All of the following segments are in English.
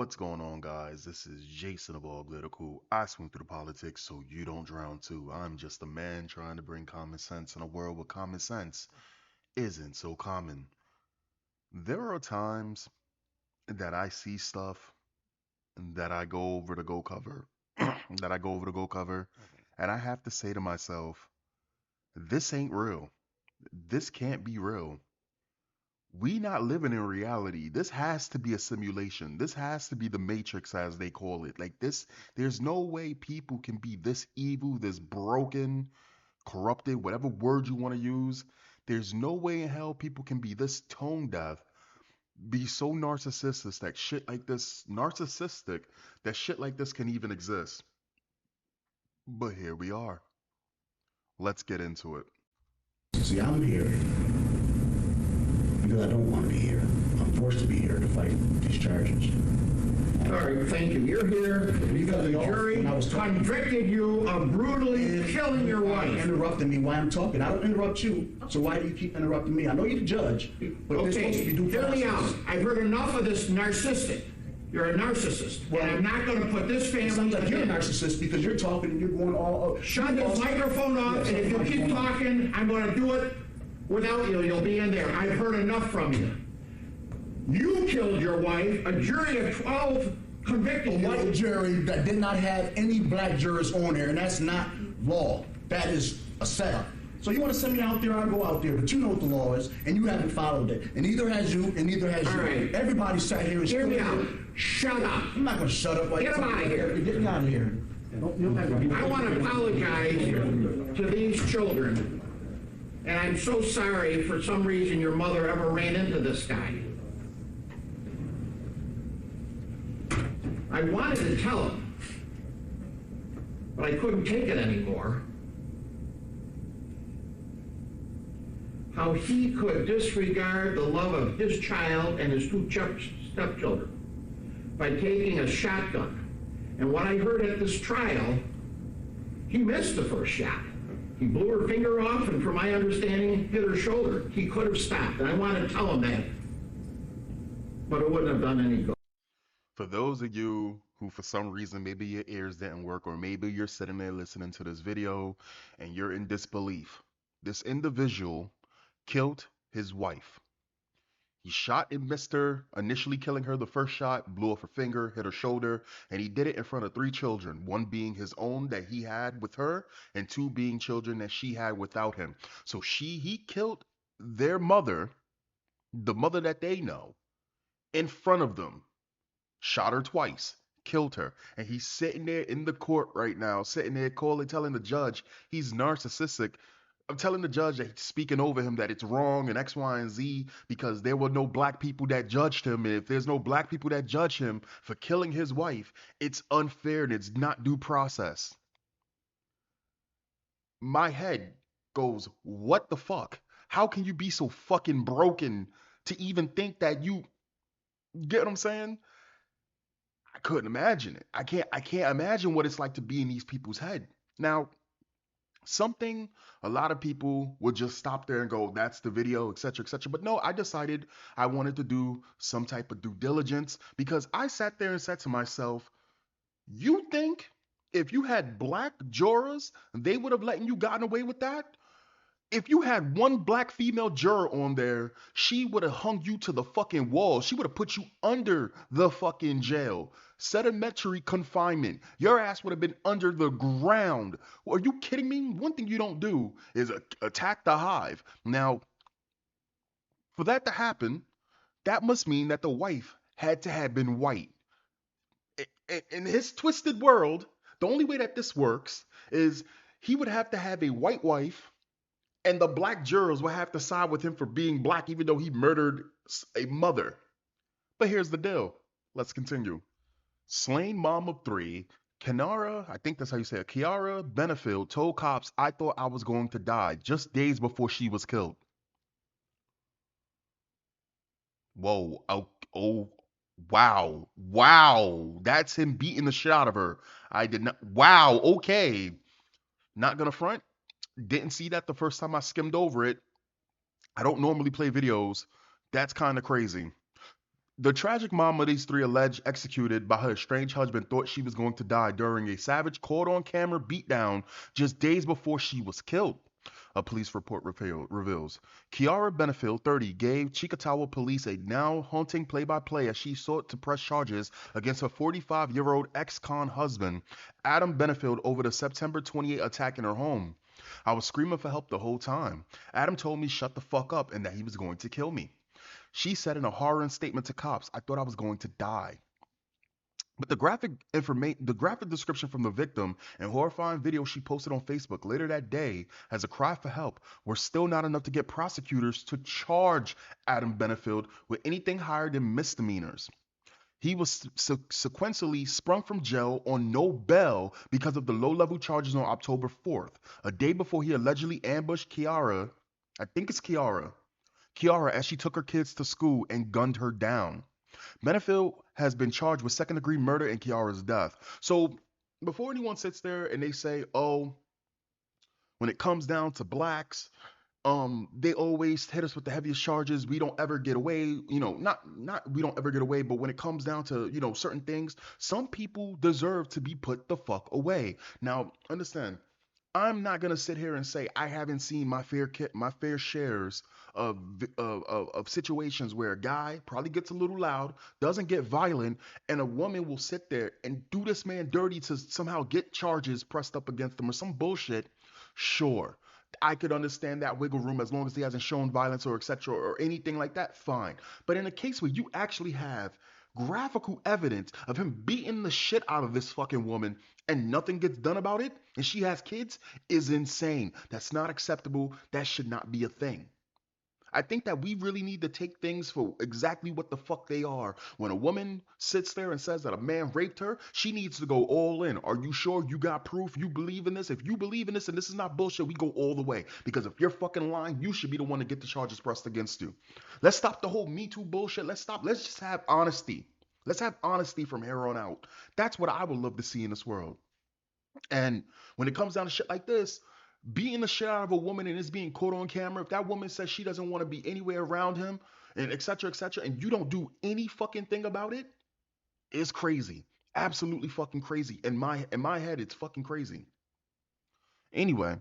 What's going on, guys? This is Jason of Auglitical. I swing through the politics so you don't drown too. I'm just a man trying to bring common sense in a world where common sense isn't so common. There are times that I see stuff that I go over to go cover, and I have to say to myself, this ain't real. This can't be real. We not living in reality. This has to be a simulation. This has to be the Matrix, as they call it. Like this, there's no way people can be this evil, this broken, corrupted, whatever word you want to use. There's no way in hell people can be this tone deaf, be so narcissistic that shit like this can even exist. But here we are. Let's get into it. See, I'm here because I don't want to be here. I'm forced to be here to fight these charges. All right, thank you. You're here because the jury convicted you of brutally killing your wife. Interrupting me while I'm talking. I don't interrupt you, so why do you keep interrupting me? I know you're the judge, but this supposed to be due hear me out. process. I've heard enough of this narcissistic. You're a narcissist, Well, and I'm not going to put this It family sounds like you're a again. narcissist because you're talking and you're going all up. Shut this microphone off, and if you keep talking, I'm going to do it without you. You'll be in there. I've heard enough from you. You killed your wife. A jury of 12 convicted A you. white jury that did not have any black jurors on there, and that's not law. That is a setup. So you want to send me out there, I'll go out there, but you know what the law is, and you haven't followed it. And neither has you, and neither has All you. right. Everybody sat here and Hear me stood out. here. Shut up. I'm not going to shut up. Like Get him out of here. Get me out of here. I want to apologize to these children, and I'm so sorry for some reason your mother ever ran into this guy. I wanted to tell him, but I couldn't take it anymore. How he could disregard the love of his child and his two stepchildren by taking a shotgun. And what I heard at this trial, he missed the first shot. He blew her finger off, and from my understanding, hit her shoulder. He could have stopped, and I wanted to tell him that, but it wouldn't have done any good. For those of you who, for some reason, maybe your ears didn't work, or maybe you're sitting there listening to this video and you're in disbelief, this individual killed his wife. He shot and missed her, initially killing her the first shot, blew off her finger, hit her shoulder, and he did it in front of three children, one being his own that he had with her, and two being children that she had without him. So he killed their mother, the mother that they know, in front of them. Shot her twice, killed her, and he's sitting there in the court right now, sitting there telling the judge he's narcissistic. I'm telling the judge that he's speaking over him, that it's wrong and X, Y, and Z because there were no black people that judged him, and if there's no black people that judge him for killing his wife, it's unfair and it's not due process. My head goes, what the fuck? How can you be so fucking broken to even think that you get what I'm saying? I couldn't imagine it. I can't imagine what it's like to be in these people's head. Now, something a lot of people would just stop there and go, that's the video, etc., etc. But no, I decided I wanted to do some type of due diligence because I sat there and said to myself, you think if you had black jurors, they would have let you gotten away with that? If you had one black female juror on there, she would have hung you to the fucking wall. She would have put you under the fucking jail. Sedimentary confinement. Your ass would have been under the ground. Are you kidding me? One thing you don't do is attack the hive. Now, for that to happen, that must mean that the wife had to have been white. In his twisted world, the only way that this works is he would have to have a white wife, and the black jurors will have to side with him for being black, even though he murdered a mother. But here's the deal. Let's continue. Slain mom of three, Kiara, I think that's how you say it, Kiara Benefield told cops, I thought I was going to die just days before she was killed. Whoa. Oh, wow. Wow. That's him beating the shit out of her. I did not. Wow. Okay. Not gonna front. Didn't see that the first time I skimmed over it. I don't normally play videos. That's kind of crazy. The tragic mom of these three alleged executed by her estranged husband thought she was going to die during a savage caught on camera beatdown just days before she was killed. A police report reveals. Kiara Benefield, 30, gave Chickasaw police a now haunting play-by-play as she sought to press charges against her 45-year-old ex-con husband, Adam Benefield, over the September 28 attack in her home. I was screaming for help the whole time. Adam told me shut the fuck up and that he was going to kill me. She said in a horror statement to cops, I thought I was going to die. But the graphic description from the victim and horrifying video she posted on Facebook later that day as a cry for help were still not enough to get prosecutors to charge Adam Benefield with anything higher than misdemeanors. He was sequentially sprung from jail on no bail because of the low-level charges on October 4th, a day before he allegedly ambushed Kiara. I think it's Kiara as she took her kids to school and gunned her down. Benefield has been charged with second-degree murder in Kiara's death. So before anyone sits there and they say, "Oh, when it comes down to blacks, they always hit us with the heaviest charges. We don't ever get away. Not we don't ever get away, but when it comes down to certain things, some people deserve to be put the fuck away." Now, understand, I'm not gonna sit here and say I haven't seen my fair shares of situations where a guy probably gets a little loud, doesn't get violent, and a woman will sit there and do this man dirty to somehow get charges pressed up against them or some bullshit. Sure, I could understand that wiggle room as long as he hasn't shown violence or etc. or anything like that. Fine, but in a case where you actually have graphical evidence of him beating the shit out of this fucking woman and nothing gets done about it, and she has kids, is insane. That's not acceptable. That should not be a thing. I think that we really need to take things for exactly what the fuck they are. When a woman sits there and says that a man raped her, she needs to go all in. Are you sure you got proof? You believe in this? If you believe in this and this is not bullshit, we go all the way. Because if you're fucking lying, you should be the one to get the charges pressed against you. Let's stop the whole Me Too bullshit. Let's stop. Let's just have honesty. Let's have honesty from here on out. That's what I would love to see in this world. And when it comes down to shit like this, beating the shit out of a woman and it's being caught on camera, if that woman says she doesn't want to be anywhere around him and etc., and you don't do any fucking thing about it, it's crazy. Absolutely fucking crazy. In my head, it's fucking crazy. Anyway,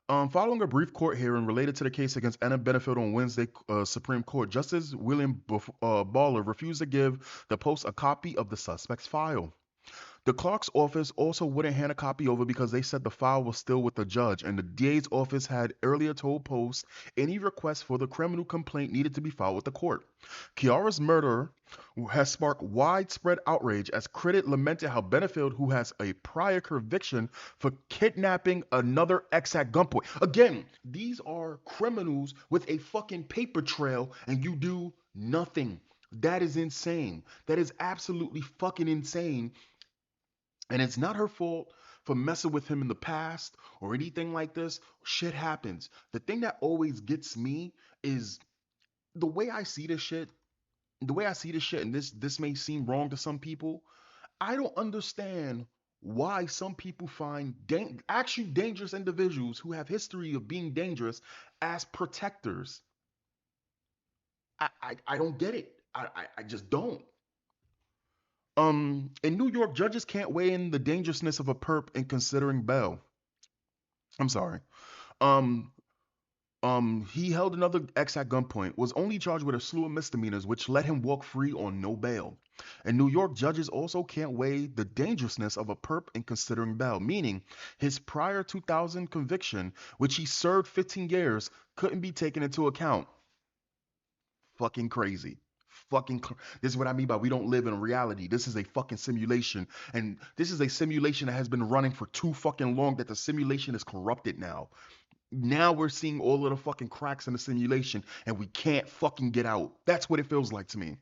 following a brief court hearing related to the case against Anna Benefield on Wednesday, Supreme Court, Justice William Baller refused to give the Post a copy of the suspect's file. The clerk's office also wouldn't hand a copy over because they said the file was still with the judge, and the DA's office had earlier told Post any request for the criminal complaint needed to be filed with the court. Kiara's murder has sparked widespread outrage as critics lamented how Benefield, who has a prior conviction for kidnapping another ex at gunpoint. Again, these are criminals with a fucking paper trail, and you do nothing. That is insane. That is absolutely fucking insane. And it's not her fault for messing with him in the past or anything like this. Shit happens. The thing that always gets me is the way I see this shit. The way I see this shit, and this may seem wrong to some people. I don't understand why some people find actually dangerous individuals who have history of being dangerous as protectors. I don't get it. I just don't. In New York, judges can't weigh in the dangerousness of a perp in considering bail. I'm sorry. Um, he held another ex at gunpoint, was only charged with a slew of misdemeanors, which let him walk free on no bail. In New York, judges also can't weigh the dangerousness of a perp in considering bail, meaning his prior 2000 conviction, which he served 15 years, couldn't be taken into account. Fucking crazy. This is what I mean by we don't live in reality. This is a fucking simulation. And this is a simulation that has been running for too fucking long that the simulation is corrupted now. Now we're seeing all of the fucking cracks in the simulation and we can't fucking get out. That's what it feels like to me.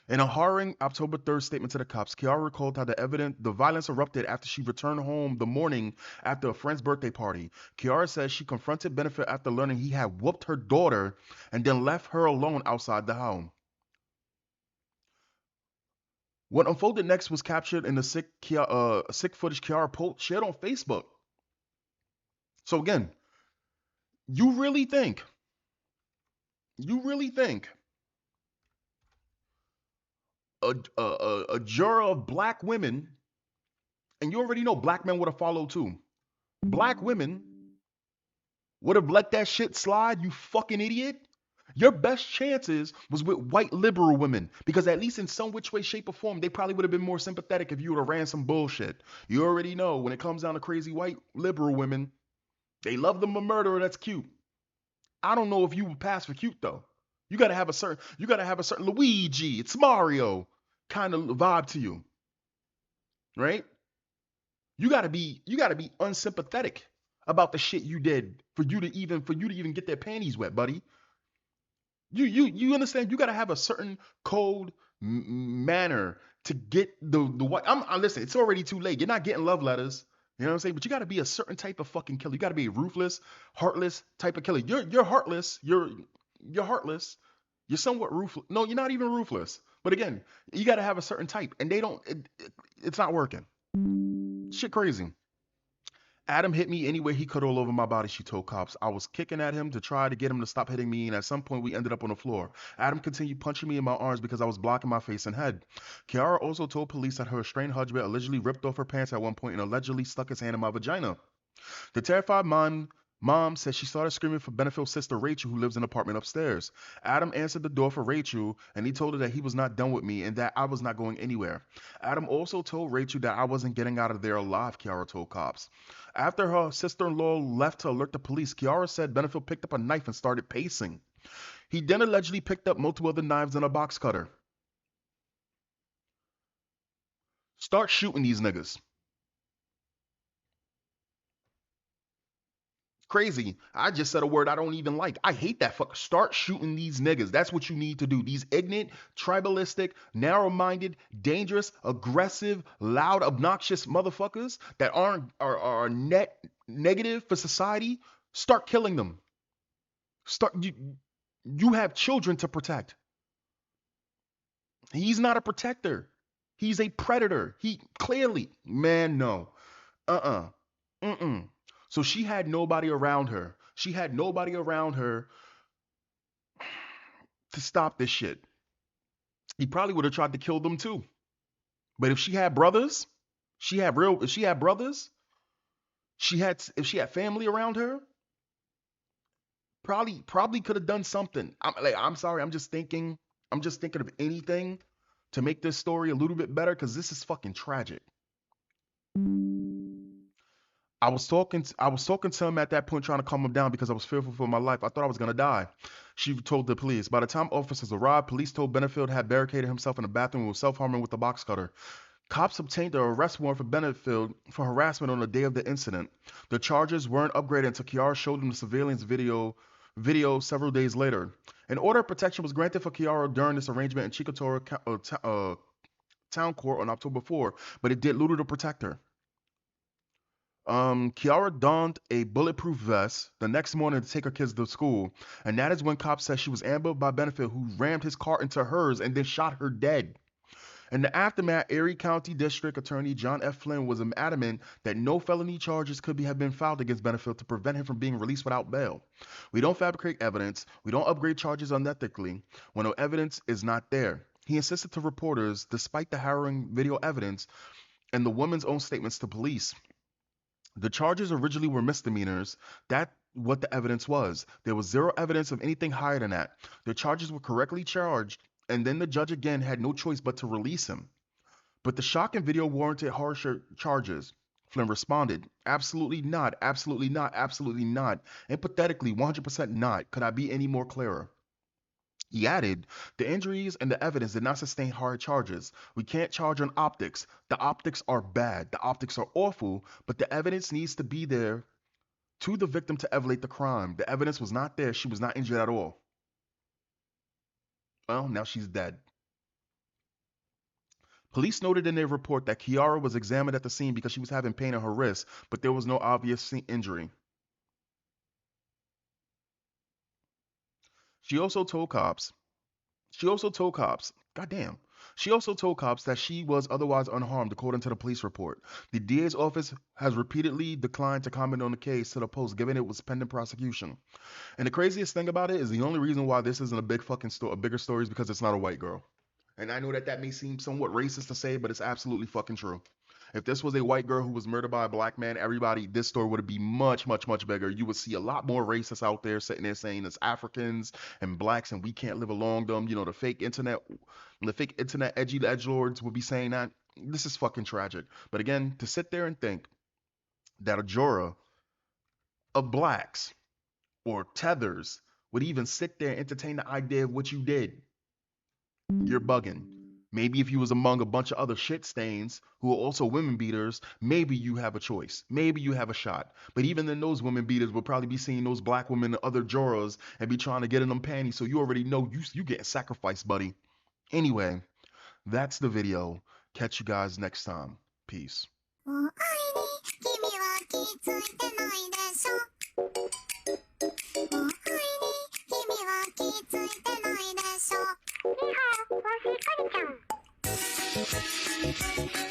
In a harrowing October 3rd statement to the cops, Kiara recalled how the violence erupted after she returned home the morning after a friend's birthday party. Kiara says she confronted Benefit after learning he had whooped her daughter and then left her alone outside the home. What unfolded next was captured in the sick footage Kiara shared on Facebook. So again, you really think a juror of black women, and you already know black men would have followed too. Black women would have let that shit slide, you fucking idiot. Your best chances was with white liberal women because at least in some which way, shape, or form, they probably would have been more sympathetic if you would have ran some bullshit. You already know when it comes down to crazy white liberal women, they love them a murderer that's cute. I don't know if you would pass for cute though. You gotta have a certain Luigi, it's Mario kind of vibe to you, right? You gotta be unsympathetic about the shit you did for you to even get their panties wet, buddy. You understand? You gotta have a certain code manner to get the what. Listen. It's already too late. You're not getting love letters. You know what I'm saying? But you gotta be a certain type of fucking killer. You gotta be a ruthless, heartless type of killer. You're heartless. You're heartless. You're somewhat ruthless. No, you're not even ruthless. But again, you gotta have a certain type, and they don't. It's not working. Shit, crazy. Adam hit me any way he could all over my body, she told cops. I was kicking at him to try to get him to stop hitting me, and at some point we ended up on the floor. Adam continued punching me in my arms because I was blocking my face and head. Kiara also told police that her estranged husband allegedly ripped off her pants at one point and allegedly stuck his hand in my vagina. The terrified mom said she started screaming for Benefield's sister Rachel, who lives in an apartment upstairs. Adam answered the door for Rachel, and he told her that he was not done with me and that I was not going anywhere. Adam also told Rachel that I wasn't getting out of there alive, Kiara told cops. After her sister-in-law left to alert the police, Kiara said Benefield picked up a knife and started pacing. He then allegedly picked up multiple other knives and a box cutter. Start shooting these niggas. Crazy. I just said a word I don't even like. I hate that fuck. Start shooting these niggas. That's what you need to do. These ignorant, tribalistic, narrow-minded, dangerous, aggressive, loud, obnoxious motherfuckers that are net negative for society. Start killing them. You have children to protect. He's not a protector. He's a predator. He clearly, man, no. Uh-uh. Mm-mm. So she had nobody around her. She had nobody around her to stop this shit. He probably would have tried to kill them too. But if she had brothers, if she had brothers, if she had family around her, probably could have done something. I'm sorry, I'm just thinking of anything to make this story a little bit better because this is fucking tragic. I was talking to him at that point, trying to calm him down because I was fearful for my life. I thought I was gonna die. She told the police. By the time officers arrived, police told Benefield had barricaded himself in the bathroom and was self-harming with a box cutter. Cops obtained an arrest warrant for Benefield for harassment on the day of the incident. The charges weren't upgraded until Kiara showed them the surveillance video several days later. An order of protection was granted for Kiara during this arrangement in Chickatora Town Court on October 4, but it did little to protect her. Kiara donned a bulletproof vest the next morning to take her kids to school, and that is when cops said she was ambushed by Benefield, who rammed his car into hers and then shot her dead. In the aftermath, Erie County District Attorney John F. Flynn was adamant that no felony charges could have been filed against Benefield to prevent him from being released without bail. We don't fabricate evidence. We don't upgrade charges unethically when no evidence is not there. He insisted to reporters, despite the harrowing video evidence and the woman's own statements to police. The charges originally were misdemeanors. That's what the evidence was. There was zero evidence of anything higher than that. The charges were correctly charged, and then the judge again had no choice but to release him. But the shocking video warranted harsher charges. Flynn responded, absolutely not, absolutely not, absolutely not. Empathetically, 100% not. Could I be any more clearer? He added, the injuries and the evidence did not sustain hard charges. We can't charge on optics. The optics are bad. The optics are awful, but the evidence needs to be there to the victim to evaluate the crime. The evidence was not there. She was not injured at all. Well, now she's dead. Police noted in their report that Kiara was examined at the scene because she was having pain in her wrist, but there was no obvious injury. She also told cops, goddamn. She also told cops that she was otherwise unharmed, according to the police report. The DA's office has repeatedly declined to comment on the case to the Post, given it was pending prosecution. And the craziest thing about it is the only reason why this isn't a big fucking story, a bigger story, is because it's not a white girl. And I know that that may seem somewhat racist to say, but it's absolutely fucking true. If this was a white girl who was murdered by a black man, everybody, this story would be much, much, much bigger. You would see a lot more racists out there sitting there saying it's Africans and blacks and we can't live along them. You know, the fake internet edgy edgelords would be saying that. This is fucking tragic. But again, to sit there and think that a juror of blacks or tethers would even sit there and entertain the idea of what you did, you're bugging. Maybe if you was among a bunch of other shit stains who are also women beaters, maybe you have a choice. Maybe you have a shot. But even then, those women beaters will probably be seeing those black women and other jurors and be trying to get in them panties. So you already know you getting sacrificed, buddy. Anyway, that's the video. Catch you guys next time. Peace. お愛に君は気づいてないでしょお愛に君は気づいてないでしょにほー、わしかりちゃん